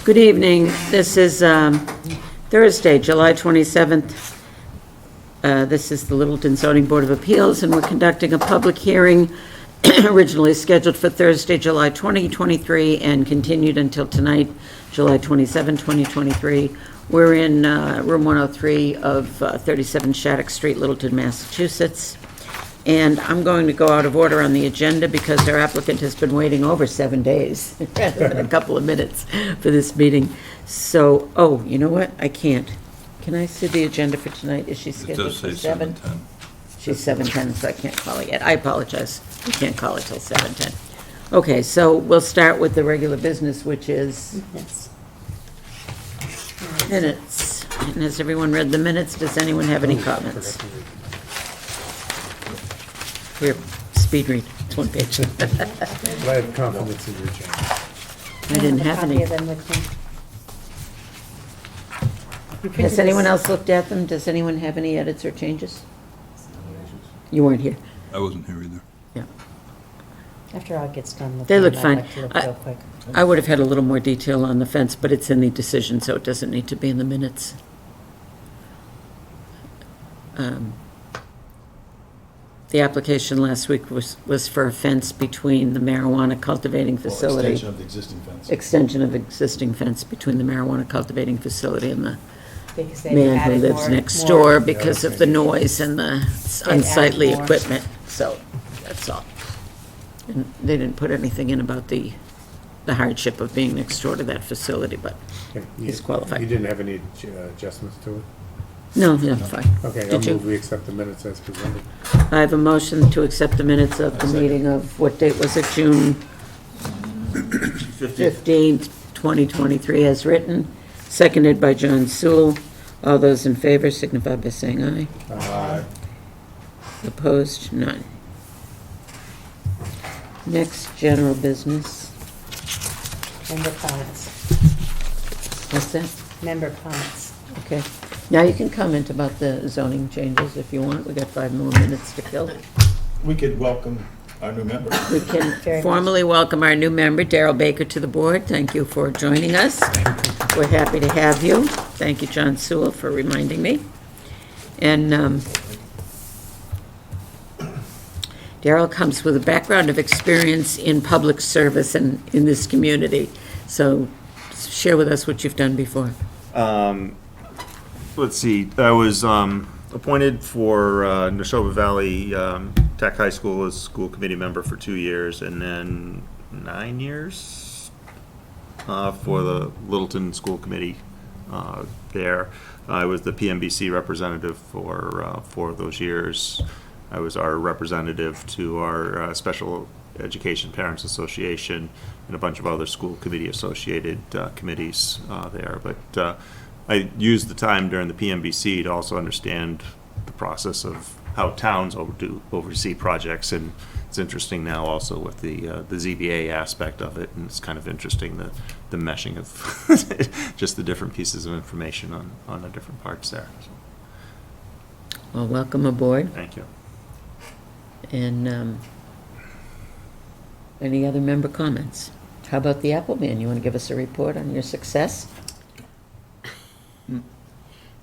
Good evening. This is Thursday, July 27th. This is the Littleton Zoning Board of Appeals, and we're conducting a public hearing originally scheduled for Thursday, July 20, 2023, and continued until tonight, July 27, 2023. We're in room 103 of 37 Shattuck Street, Littleton, Massachusetts. And I'm going to go out of order on the agenda because our applicant has been waiting over 7 days, rather than a couple of minutes for this meeting. So, oh, you know what? I can't. Can I see the agenda for tonight? Is she It scheduled does for say 7? 7:10. She's 7:10, so I can't call it yet. I apologize. We can't call it till 7:10. Okay, so we'll start with the regular business, which is minutes. And has everyone read the minutes? Does anyone have any comments? Here, speed read. It's one page. But I have confidence in your change. I didn't have any. Has anyone else looked at them? Does anyone have any edits or changes? You weren't here. I wasn't here either. Yeah. After all gets done. They look fine. I'd like to look real quick. I would have had a little more detail on the fence, but it's in the decision, so it doesn't need to be in the minutes. The application last week was for a fence between the marijuana cultivating facility. Extension of the existing fence. Extension of existing fence between the marijuana cultivating facility and the Because they man who added lives more- next more- door because of the noise and the unsightly more. equipment. So, that's all. And they didn't put anything in about the hardship of being next door to that facility, but Okay, he's qualified. You didn't have any adjustments to it? no, fine. Okay, I'll Did you? move we accept the minutes as presented. I have a motion to accept the minutes of the meeting of, what date was it, June 15th, 2023, as written, seconded by John Sewell. All those in favor signify by saying aye. Opposed? None. Next, general business. Member comments. What's that? Member comments. Okay. Now you can comment about the zoning changes if you want. We got 5 more minutes to kill. We could welcome our new member. We Very can much. formally welcome our new member, Daryl Baker, to the board. Thank you for joining us. We're happy to have you. Thank you, John Sewell, for reminding me. And Daryl comes with a background of experience in public service and in this community. So share with us what you've done before. Let's see, I was appointed for Neshoba Valley Tech High School as school committee member for 2 years, and then 9 years for the Littleton School Committee there. I was the PMBC representative for 4 of those years. I was our representative to our Special Education Parents Association and a bunch of other school committee associated committees there. But I used the time during the PMBC to also understand the process of how towns oversee projects, and it's interesting now also with the ZBA aspect of it, and it's kind of interesting the meshing of just the different pieces of information on the different parts there. So, Well, welcome aboard. thank you. And any other member comments? How about the Appleman? You want to give us a report on your success?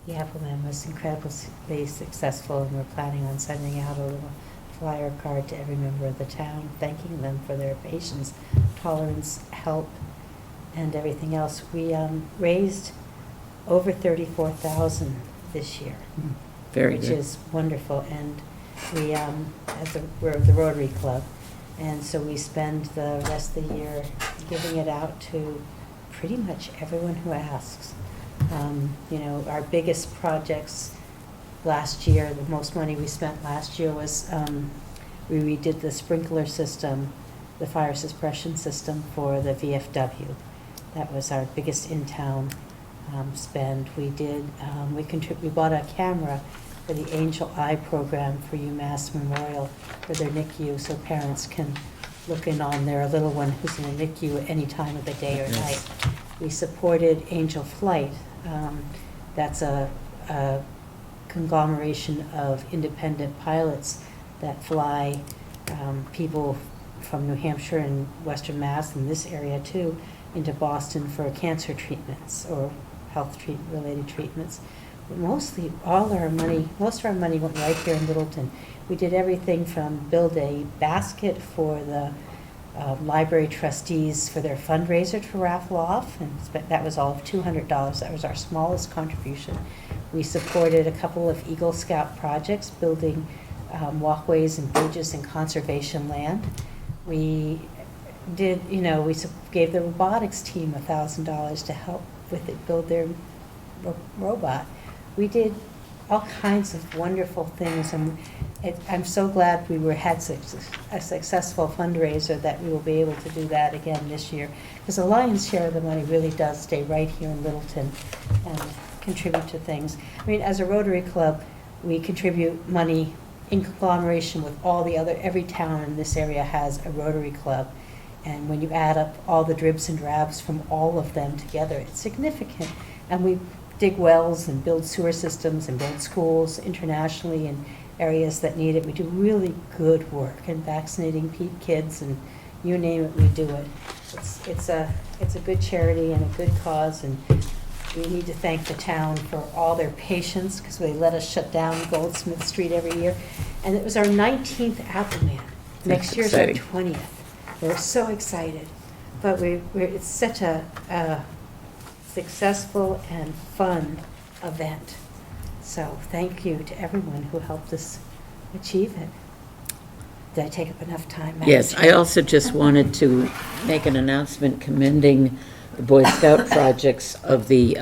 The Appleman was incredibly successful, and we're planning on sending out a little flyer card to every member of the town, thanking them for their patience, tolerance, help, and everything else. We raised over $34,000 this year. Very Which good. is wonderful, and we, we're the Rotary Club, and so we spend the rest of the year giving it out to pretty much everyone who asks. You know, our biggest projects last year, the most money we spent last year was, we redid the sprinkler system, the fire suppression system for the VFW. That was our biggest in-town spend. We did, we bought a camera for the Angel Eye program for UMass Memorial for their NICU, so parents can look in on their little one who's in a NICU at any time of the day or night. We supported Angel Flight. That's a conglomeration of independent pilots that fly people from New Hampshire and Western Mass and this area too, into Boston for cancer treatments or related treatments. But most of our money went right here in Littleton. We did everything from build a basket for the library trustees for their fundraiser to raffle off, and that was all of $200. That was our smallest contribution. We supported a couple of Eagle Scout projects, building walkways and bridges in conservation land. We did, we gave the robotics team $1,000 to help with it, build their robot. We did all kinds of wonderful things, and I'm so glad we had a successful fundraiser that we will be able to do that again this year, because the lion's share of the money really does stay right here in Littleton and contribute to things. I mean, as a Rotary Club, we contribute money in conglomeration with every town in this area has a Rotary Club. And when you add up all the dribs and drabs from all of them together, it's significant. And we dig wells and build sewer systems and build schools internationally in areas that need it. We do really good work in vaccinating kids, and you name it, we do it. It's a good charity and a good cause, and we need to thank the town for all their patience, because they let us shut down Goldsmith Street every year. And it was our 19th Appleman. Next year's our exciting. 20th. We're so excited. But it's such a successful and fun event. So thank you to everyone who helped us achieve it. Did I take up enough time, Madam Yes, I Chair? also just wanted to make an announcement commending the Boy Scout projects of the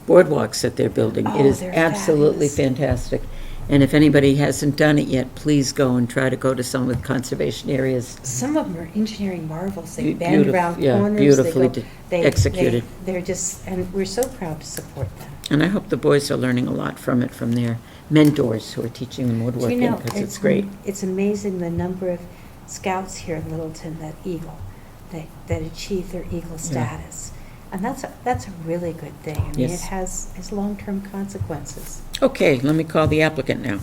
boardwalks that they're building. It Oh, is they're absolutely fabulous. fantastic. And if anybody hasn't done it yet, please go and try to go to some of the conservation areas. Some of them are engineering marvels. They Be- bend beautif- around yeah, corners. beautifully they go, executed. They're just, and we're so proud to support them. And I hope the boys are learning a lot from it, from their mentors who are teaching them Do woodworking, you know, because it's great. It's amazing the number of scouts here in Littleton that achieve their Eagle status. And that's a really good thing. I mean, it Yes. has long-term consequences. Okay, let me call the applicant now.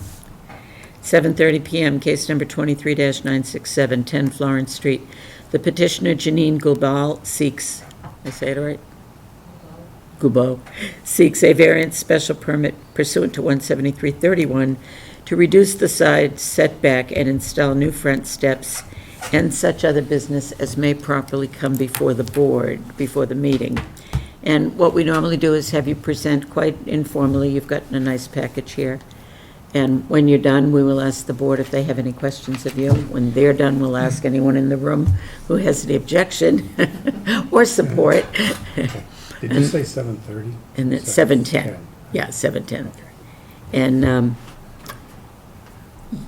7:30 PM, case number 23-967, 10 Florence Street. The petitioner Janine Gubal seeks, I say it right? Gubo, seeks a variance special permit pursuant to 17331 to reduce the side setback and install new front steps and such other business as may properly come before the board, before the meeting. And what we normally do is have you present quite informally. You've gotten a nice package here. And when you're done, we will ask the board if they have any questions of you. When they're done, we'll ask anyone in the room who has any objection or support. Did you say 7:30? And it's 7:10. Yeah, 7:10. And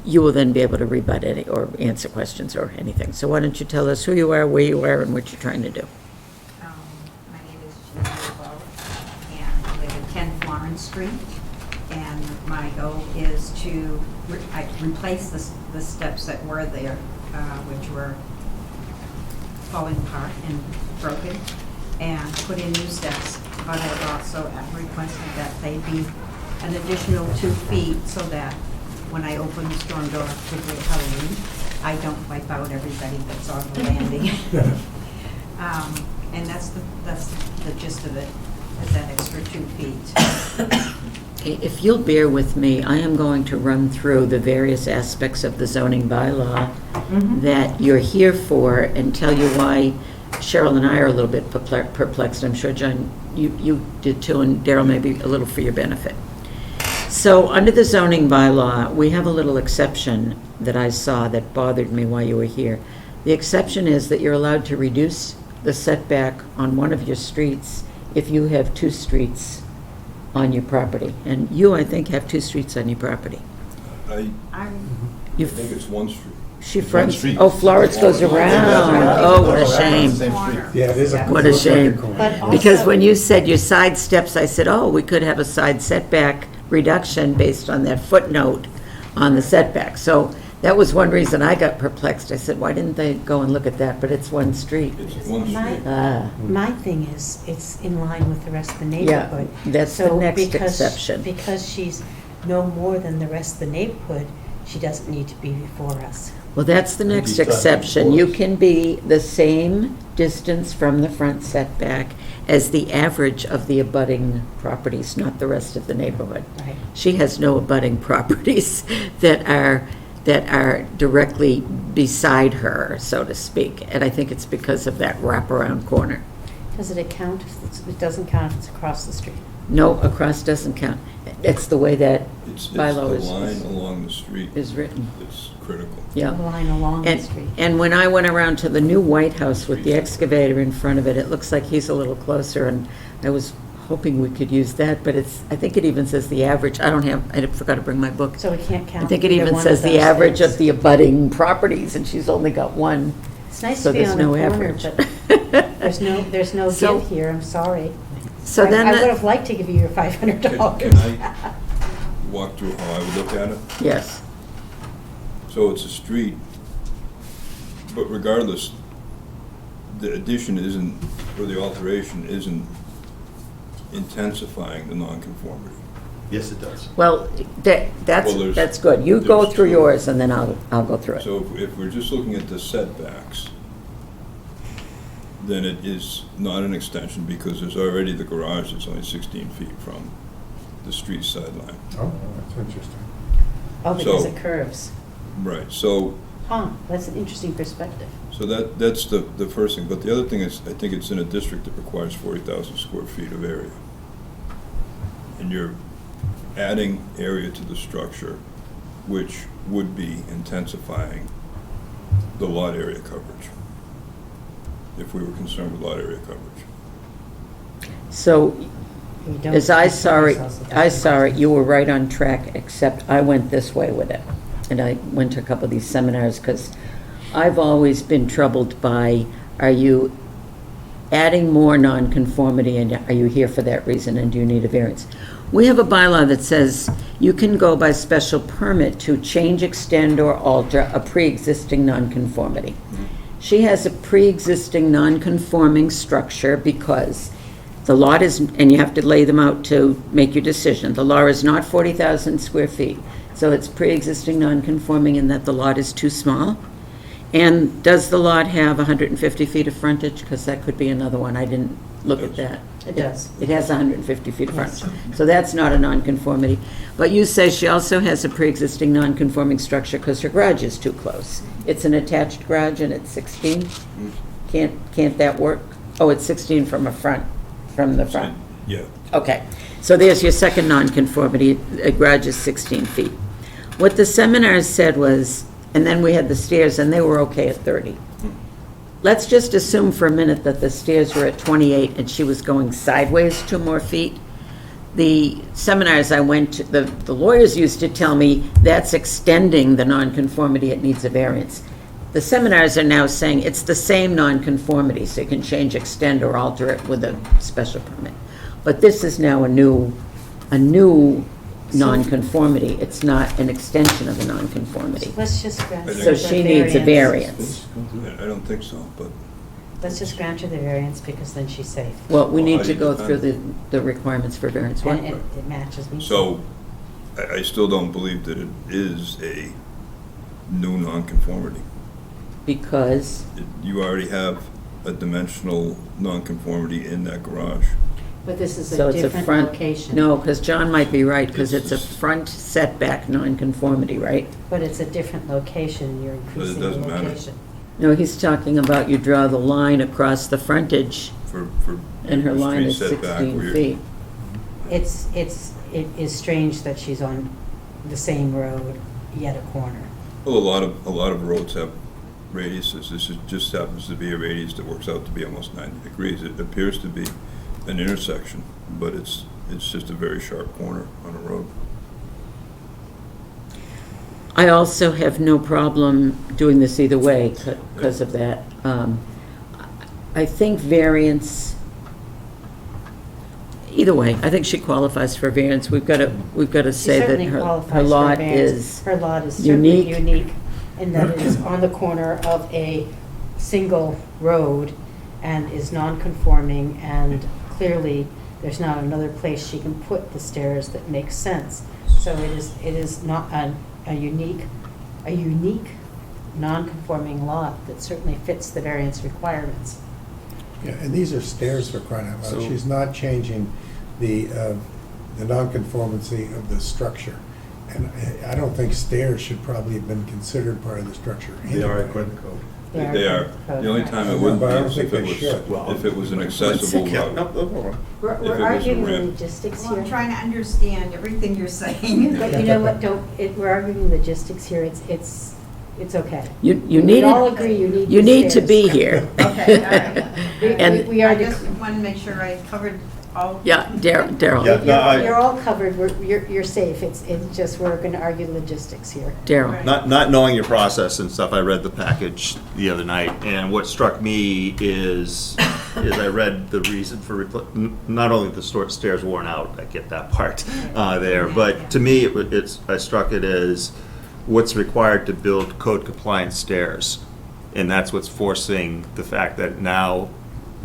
you will then be able to rebut any or answer questions or anything. So why don't you tell us who you are, where you are, and what you're trying to do? My name is Janine Bowe, and I live at 10 Florence Street. And my goal is to replace the steps that were there, which were falling apart and broken, and put in new steps. But I've also requested that they be an additional 2 feet so that when I open the storm door for Great Halloween, I don't wipe out everybody that's on the landing. And that's the gist of it, is that extra 2 feet. Okay, if you'll bear with me, I am going to run through the various aspects of the zoning bylaw that you're here for and tell you why Cheryl and I are a little bit perplexed. I'm sure, John, you did too, and Daryl may be a little for your benefit. So under the zoning bylaw, we have a little exception that I saw that bothered me while you were here. The exception is that you're allowed to reduce the setback on one of your streets if you have 2 streets on your property. And you, I think, have 2 streets on your property. I You think it's one street. She One fronts, street. oh, Florence goes around. Oh, what a shame. Same street. Yeah, it is a. What a looks like shame. corner. But Because also- when you said your side steps, I said, oh, we could have a side setback reduction based on that footnote on the setback. So that was one reason I got perplexed. I said, why didn't they go and look at that? But it's one street. It's one My- street. My thing is, it's in line with the rest of the Yeah, neighborhood. that's the So next because- exception. Because she's no more than the rest of the neighborhood, she doesn't need to be before us. Well, that's the I think next he's talking exception. You floors. can be the same distance from the front setback as the average of the abutting properties, not the rest of the neighborhood. Right. She has no abutting properties that are directly beside her, so to speak. And I think it's because of that wraparound corner. Does it count? It doesn't count if it's across the street. No, across doesn't count. It's the way that It's the bylaw line along the street is written, that's critical. yeah. The line along the street. And when I went around to the new White House with the excavator in front of it, it looks like he's a little closer, and I was hoping we could use that, but I think it even says the average. I forgot to bring my book. So we can't count. I think it either even one says of the those average of things. the abutting properties, and she's only got one. It's nice so to be there's on a no corner, average. but there's no So- give here, I'm sorry. So then, I would the- have liked to give you your $500. Can I walk through how I would look at it? yes, So it's a street, but regardless, the addition isn't, or the alteration isn't intensifying the nonconformity. Yes, it does. well, that's Well, there's- that's good. You go there's through two. yours, and then I'll go through it. So if we're just looking at the setbacks, then it is not an extension because there's already the garage that's only 16 feet from the street sideline. Oh, that's interesting. Oh, because So- it curves. Right, so Huh, that's an interesting perspective. that's the first thing, but the other thing is, I think it's in a district that requires 40,000 square feet of area. And you're adding area to the structure, which would be intensifying the lot area coverage, if we were concerned with lot area coverage. So We don't as I concern saw it, ourselves with I that. saw it, you were right on track, except I went this way with it. And I went to a couple of these seminars, because I've always been troubled by, are you adding more nonconformity, and are you here for that reason, and do you need a variance? We have a bylaw that says you can go by special permit to change, extend, or alter a pre-existing nonconformity. She has a pre-existing non-conforming structure because the lot is, and you have to lay them out to make your decision. The law is not 40,000 square feet, so it's pre-existing non-conforming in that the lot is too small. And does the lot have 150 feet of frontage? Because that could be another one. I didn't look at that. It does. It has 150 feet of Yes. frontage. So that's not a nonconformity. But you say she also has a pre-existing nonconforming structure because her garage is too close. It's an attached garage and it's 16? Can't that work? Oh, it's 16 from the front. Yeah, Okay, so there's your second nonconformity, a garage is 16 feet. What the seminars said was, and then we had the stairs, and they were okay at 30. Let's just assume for a minute that the stairs were at 28 and she was going sideways 2 more feet. The seminars I went to, the lawyers used to tell me that's extending the nonconformity, it needs a variance. The seminars are now saying it's the same nonconformity, so you can change, extend, or alter it with a special permit. But this is now a new nonconformity. It's not an extension of a nonconformity. Let's just grant. So her the she needs a variance. I don't think so, but Let's just grant her the variance because then she's safe. Well, we Well, need how to do you go define through the requirements for variance. What? And it matches me. So, I still don't believe that it is a new nonconformity. Because, You already have a dimensional nonconformity in that garage. But this is so a it's a different front. location. No, because John might be right, because it's a It's- front setback nonconformity, right? But it's a different location, you're increasing the doesn't matter. location. No, he's talking about you draw the line across the frontage, For and her the line street is setback 16 where you're- feet. It is strange that she's on the same road, yet a corner. Well, a lot of roads have radiuses. Just happens to be a radius that works out to be almost 90 degrees. It appears to be an intersection, but it's just a very sharp corner on a road. I also have no problem doing this either way because of that. I think variance, either way, I think she qualifies for variance. We've got to She say that certainly her qualifies for lot variance. is, Her lot is certainly unique. unique in that it is on the corner of a single road and is non-conforming, and clearly, there's not another place she can put the stairs that makes sense. So it is not a unique non-conforming lot that certainly fits the variance requirements. Yeah, and these are stairs for crying out loud. So- She's not changing the nonconformity of the structure. And I don't think stairs should probably have been considered part of the structure. They are anyway. according to code. They are. The only time it wouldn't be But I don't is if think it they should. was, if it was an accessible Yeah, route. no, no problem. We're If it was a arguing the ramp. logistics Well, I'm here. trying to understand everything you're saying. But you know what, we're arguing logistics here, it's okay. You We need, all agree you need you the need to stairs. be here. Okay, all right. And- We are, I just want to make sure I covered all. Yeah, Daryl, Yeah. No, I- you're all covered, you're safe, it's just we're gonna argue logistics here. Daryl. Not knowing your process and stuff, I read the package the other night, and what struck me is I read the reason for, not only the stairs worn out, I get that part there, but to me, I struck it as what's required to build code compliant stairs. And that's what's forcing the fact that now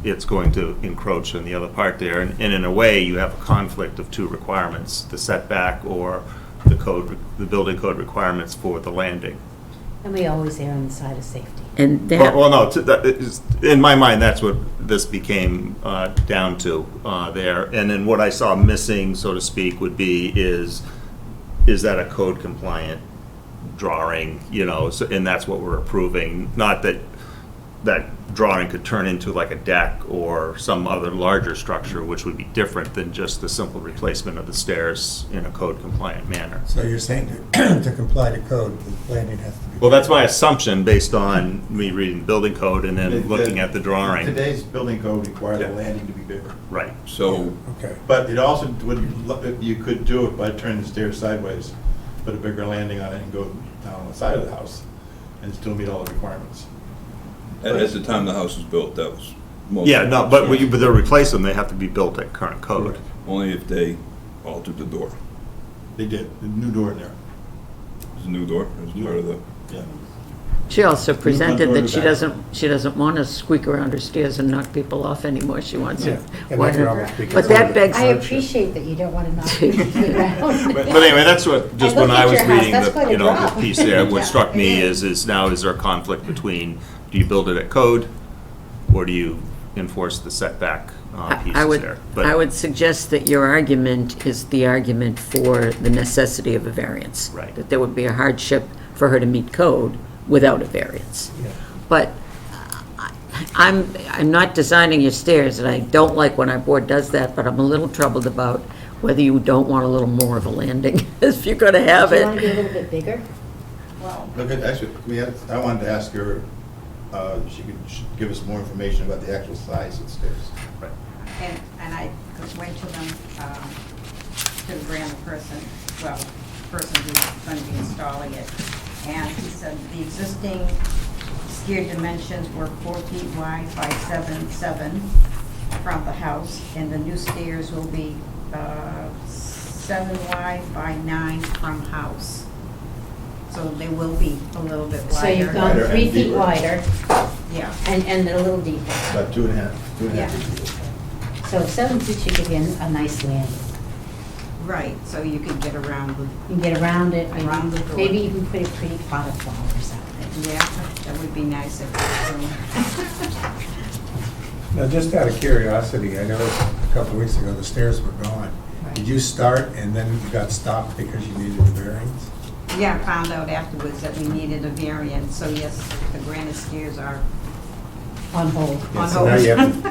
it's going to encroach on the other part there. And in a way, you have a conflict of two requirements, the setback or the building code requirements for the landing. And we always err on the side of safety. And that, Well, no, in my mind, that's what this became down to there. And then what I saw missing, so to speak, would be is that a code compliant drawing, and that's what we're approving. Not that drawing could turn into like a deck or some other larger structure, which would be different than just the simple replacement of the stairs in a code compliant manner. So you're saying to comply to code, the landing has to be. Well, that's my assumption based on me reading the building code and then looking at the drawing. Today's building code requires Yeah. the landing to be bigger. Right. So, Okay. But it also, you could do it by turning the stairs sideways, put a bigger landing on it and go down on the side of the house and still meet all the requirements. at the time the house was built, that was most. Yeah, no, but when they're replace them, they have to be built at current code. Only if they altered the door. They did, the new door in there. There's a new door, as part of the, Yeah. she also presented door in that the back. she doesn't want to squeak around her stairs and knock people off anymore. She wants Yeah. it. And that could almost be But that considered begs, I appreciate that you don't want to knock people to the ground. But anyway, that's what, just I when look I at was your house, reading that's quite a the drop. piece there, what Yeah, struck me it is. is now is there a conflict between, do you build it at code or do you enforce the setback I pieces would, there? I would suggest that your argument is the argument for the necessity of a variance. Right. That there would be a hardship for her to meet code without a variance. Yeah. But I'm not designing your stairs, and I don't like when our board does that, but I'm a little troubled about whether you don't want a little more of a landing, if you're gonna have Do you want to it. be a little bit bigger? Well, Look, actually, I wanted to ask her, she could give us more information about the actual size of the stairs. and I went to them, to the brand person, well, person who's going to be installing it. And he said the existing stair dimensions were 4 feet wide by 7 from the house, and the new stairs will be 7 wide by 9 from house. So they will be a little bit wider. So you've gone Wider 3 and feet deeper. wider Yeah, and a little deeper. About 2.5 Yeah. feet. So 7 feet should give you a nice landing. right, so you can get around the, You can get around it, Around the door. maybe even put a pretty pot of flowers out there. yeah, that would be nice if it was. Now, just out of curiosity, I noticed a couple of weeks ago, the stairs were gone. Did you start and then you got stopped because you needed a variance? Yeah, I found out afterwards that we needed a variance, so yes, the granite stairs are On hold. Yeah, on so hold. now you have to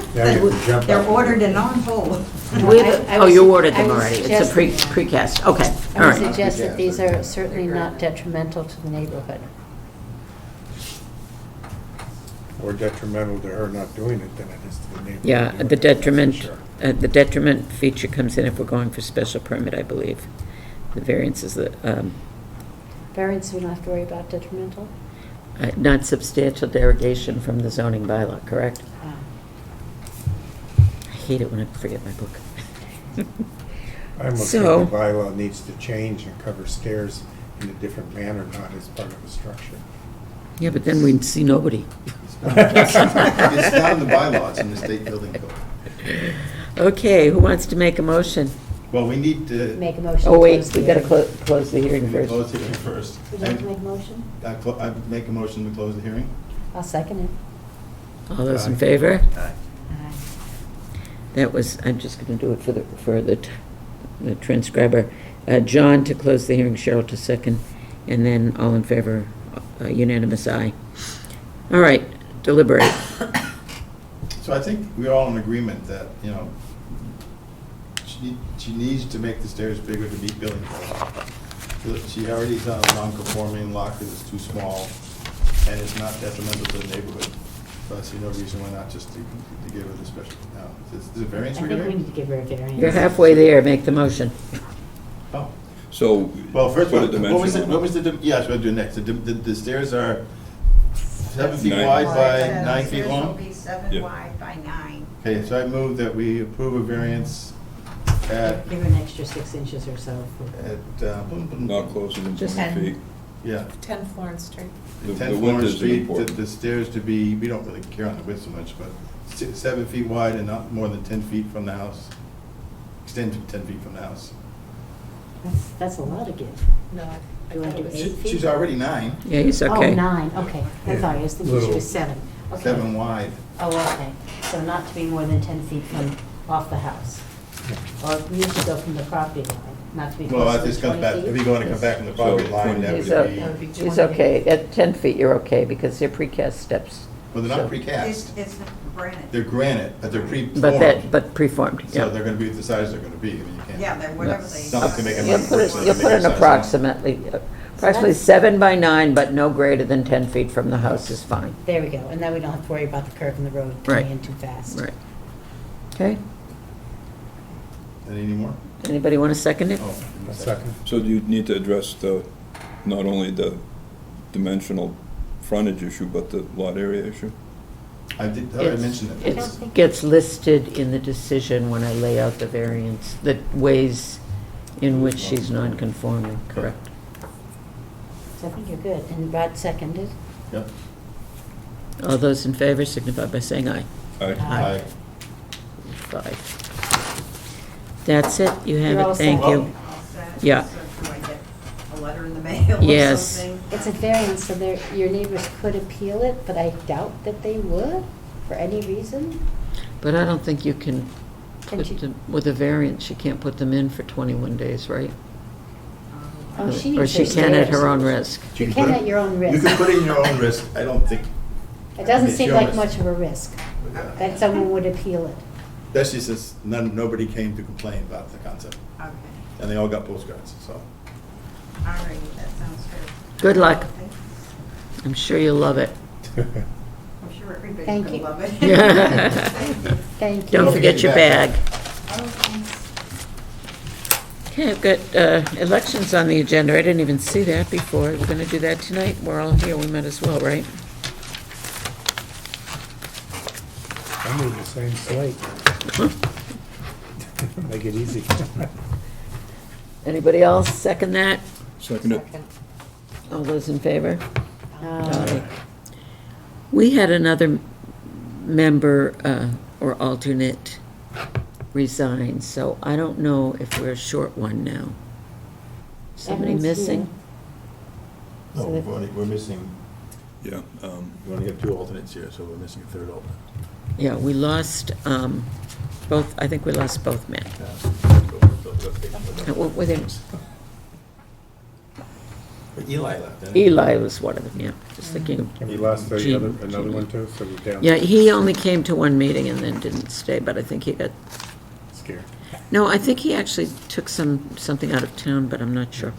jump up. They're ordered and on hold. Do we have I oh, was- you ordered I them was already, it's a suggesting- precast, okay, I all would right. suggest that these are certainly not detrimental to the neighborhood. Or detrimental to her not doing it than it is to the neighborhood. Yeah, doing the it, that's for detriment, sure. the detriment feature comes in if we're going for special permit, I believe. The variance is the, Variance, we don't have to worry about detrimental? not substantial derogation from the zoning bylaw, correct? I hate it when I forget my book. I almost So- think the bylaw needs to change and cover stairs in a different manner, not as part of a structure. Yeah, but then we'd see nobody. It's not in the bylaws, in the state building code. Okay, who wants to make a motion? Well, we need to. Make a motion to Oh, wait, close the we gotta hearing. close the hearing We first. close the hearing first. Would you like to make a motion? I make a motion to close the hearing. I'll second it. All those in favor? Aye. Aye. That was, I'm just gonna do it for the transcriber. John to close the hearing, Cheryl to second, and then all in favor, unanimous aye. All right, deliberate. So I think we're all in agreement that, you know, she needs to make the stairs bigger to meet building code. She already done a non-conforming lot because it's too small, and it's not detrimental to the neighborhood. So I see no reason why not just to give her the special, no, is it variance I we're think we giving? need to give her a variance. You're halfway there, make the motion. Oh, So. well, first put of a all, what was dimension it, on what was the, yeah, that's what I'll do next. The stairs are 7 feet 9. wide by The 9 feet stairs will long? be 7 Yeah. wide by 9. Okay, so I move that we approve a variance at, Give her an extra 6 inches or so. Not closer than Just 20 feet. yeah. 10 Florence Street. The 10 width Florence isn't Street, important. the stairs to be, we don't really care on the width so much, but 7 feet wide and not more than 10 feet from the house. Extend to 10 feet from the house. That's a lot to give. No, I You want thought to it do was 8 feet? She's already 9, Yeah, he's Oh, okay. 9, okay. I'm sorry, I was thinking she Little- was 7. Okay. 7 wide. Oh, okay. So not to be more than 10 feet from, off the house. Or we usually go from the property line, not to be Well, closer that than just comes 20 back, feet? if you're going to come back from the property So, line, that He's would o- be, That would be He's 20. okay, at 10 feet, you're okay, because they're precast steps. well, they're not So- precast. It's granite. They're granite, but they're But preformed, So yeah. they're gonna be the size they're gonna be, I mean, you can't. Yeah, they're whatever they. Someone's gonna make a You'll put an approximately 7 by 9, but no greater than 10 feet from the house is fine. There we go, and then we don't have to worry about the curve in the road Right. coming in too fast. Right. Okay, Any more? anybody want to second it? Oh, A second. So do you need to address not only the dimensional frontage issue, but the lot area issue? I did, I mentioned it. It gets listed in the decision when I lay out the variance, the ways in which she's non-conforming, correct? So I think you're good, and Rod seconded. Yep. All those in favor signify by saying aye. Aye. Aye. 5. That's it, you have You're all it, thank set. you. All set. Yeah. So do I get a letter in the mail or Yes. something? It's a variance, so your neighbors could appeal it, but I doubt that they would, for any reason. But I don't think you can Can put you- them, with a variance, you can't put them in for 21 days, right? Oh, she Or needs she her can at her stairs. own risk. You can at your own You risk. can put it in your own risk, I don't think. It doesn't It's seem your like risk. much of a risk that someone would appeal it. Especially since nobody came to complain about the concept, Okay, and they all got postcards, so. all right, that sounds good. Good luck. Okay. I'm sure you'll love it. I'm sure everybody's Thank gonna you. love it. Thank you. Thank you. Don't forget your bag. Oh, thanks. Okay, I've got elections on the agenda. I didn't even see that before. We're going to do that tonight. We're all here. We might as well, right? I move the same slate. Make it easy. Anybody else second that? Second it. All those in favor? Aye. We had another member or alternate resign, so I don't know if we're a short one now. Somebody Evan's missing? No, So that- we're missing, Yeah. we only have 2 alternates here, so we're missing a 3rd alternate. Yeah, we lost both, I think we lost both men. What were they? But Eli left, didn't he? Eli was one of them, yeah. Just thinking of. And you lost the Gene- other, another Gene. one too, so we're down. Yeah, he only came to one meeting and then didn't stay, but I think he got, Scared. no, I think he actually took something out of town, but I'm not sure.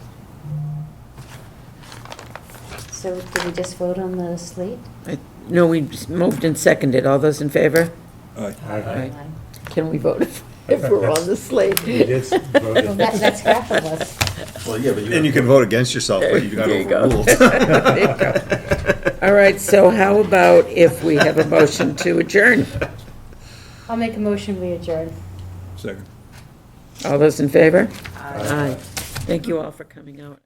So did we just vote on the slate? No, we just moved and seconded. All those in favor? Aye. Aye. Can we vote if we're on the slate? We did vote. Well, that's half of us. Well, yeah, but And you can vote against yourself, but you got There you go. overruled. There you go. All right, so how about if we have a motion to adjourn? I'll make a motion, we adjourn. Second. All those in favor? Aye. Thank you all for coming out.